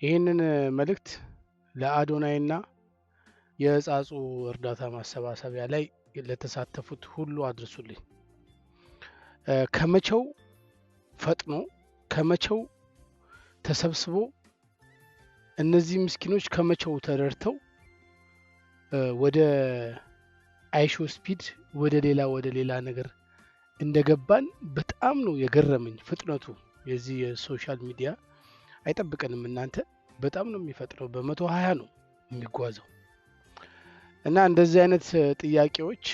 ይህንን መልእክት ለአዶናይና የጻጹ እርዳታ ማሰባሰቢያ ላይ ለተሳተፉት ሁሉ አድርሱልኝ። ከመቼው ፈጥኖ ከመቼው ተሰብስቦ እነዚህ ምስኪኖች ከመቼው ተረድተው ወደ አይሾ ስፒድ ወደ ሌላ ነገር እንደገባን በጣም ነው የገረመኝ። ፍጥነቱ የዚህ የሶሻል ሚዲያ አይጠብቀንም እናንተ በጣም ነው የሚፈጥረው። በ120 ነው የሚጓዘው። እና እንደዚህ አይነት ጥያቄዎች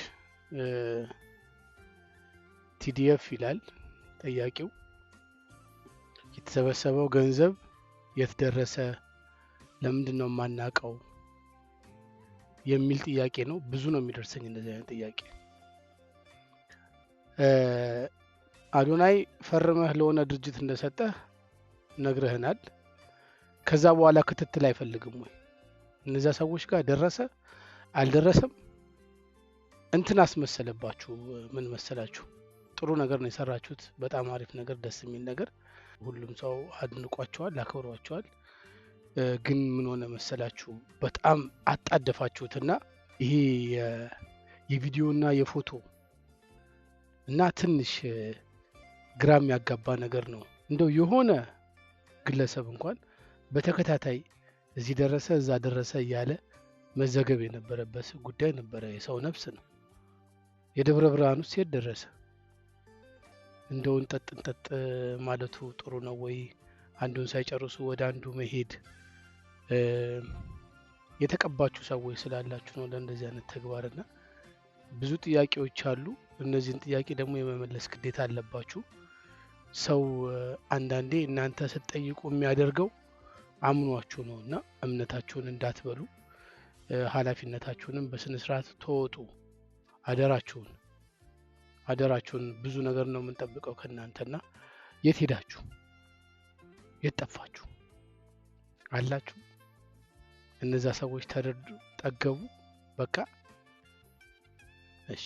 ቲዲኤፍ ይላል ጥያቄው። የተሰበሰበው ገንዘብ የት ደረሰ? ለምንድን ነው የማናውቀው? የሚል ጥያቄ ነው። ብዙ ነው የሚደርሰኝ እንደዚህ አይነት ጥያቄ። አዶናይ ፈርመህ ለሆነ ድርጅት እንደሰጠህ ነግረህናል። ከዛ በኋላ ክትትል አይፈልግም ወይ? እነዛ ሰዎች ጋር ደረሰ አልደረሰም? እንትን አስመሰለባችሁ። ምን መሰላችሁ? ጥሩ ነገር ነው የሰራችሁት። በጣም አሪፍ ነገር፣ ደስ የሚል ነገር። ሁሉም ሰው አድንቋቸዋል፣ አክብሯቸዋል። ግን ምን ሆነ መሰላችሁ? በጣም አጣደፋችሁትና ይሄ የቪዲዮና የፎቶ እና ትንሽ ግራም ያጋባ ነገር ነው። እንደው የሆነ ግለሰብ እንኳን በተከታታይ እዚህ ደረሰ እዛ ደረሰ እያለ መዘገብ የነበረበት ጉዳይ ነበረ። የሰው ነፍስ ነው። የደብረ ብርሃን ውስጥ ደረሰ። እንደው እንጠጥ ማለቱ ጥሩ ነው ወይ? አንዱን ሳይጨርሱ ወደ አንዱ መሄድ የተቀባችሁ ሰዎች ስላላችሁ ነው ለእንደዚህ አይነት ተግባርና ብዙ ጥያቄዎች አሉ። እነዚህን ጥያቄ ደግሞ የመመለስ ግዴታ አለባችሁ። ሰው አንዳንዴ እናንተ ስትጠይቁ የሚያደርገው አምኗችሁ ነውና እምነታችሁን እንዳትበሉ፣ ኃላፊነታችሁንም በስነ ስርዓት ተወጡ። አደራችሁን። ብዙ ነገር ነው የምንጠብቀው ከናንተና የት ሄዳችሁ? የት ጠፋችሁ? አላችሁ? እነዛ ሰዎች ተረዱ፣ ጠገቡ። በቃ እሺ